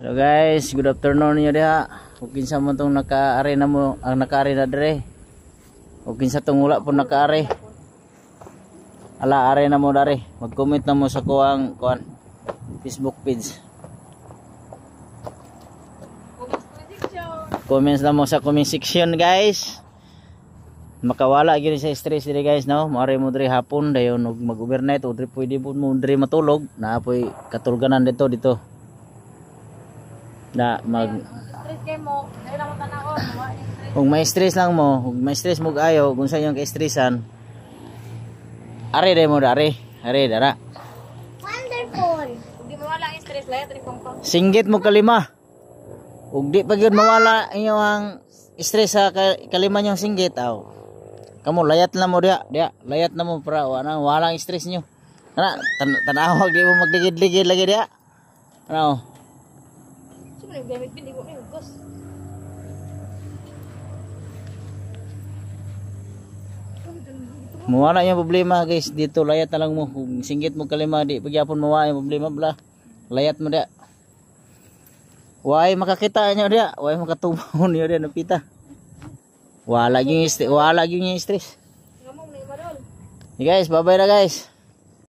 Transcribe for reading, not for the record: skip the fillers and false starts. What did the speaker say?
Hello guys, good afternoon niyo diha. Ug kinsa man tong naka-ari na mo, ang naka-ari na dire. Ug kinsa tong wala po naka-ari. Ala ari na mo dari. Mag-comment na mo sa kuang Facebook page. Comments na mo sa comment section guys. Makawala gyud sa stress dire guys no. Moari mo dire hapon dayon ug mag-overnight ug pwede po mo dire matulog. Naapoy katulganan dito. Na mag stress kay mo, dahil ako tanawon, ug may stress lang mo, ug may stress mo ayo kung sa yung ka-stressan. Are day mo dari. Are dara. wonderful. Ug di mawala ang stress layat ri pangpang. Singgit mo kalima. Ug di pa gyud mawala inyong stress sa kalima yung singgit aw. Kamu layat lang mo dia, layat na mo para wala ang stress nyo. Ana tanawag di mo magligid-ligid lagi dia. Ano? Sino gamit bin di mo ugos. Mawala yung problema guys dito, layat na lang mo. Kung singgit mo kalima di pagyapon mawala yung problema bla. Layat mo dia. Way makakita nyo dia, way makatubaw niyo dia napita. Wala yung stress. Ngamong ni madol. Hey guys, bye-bye na guys.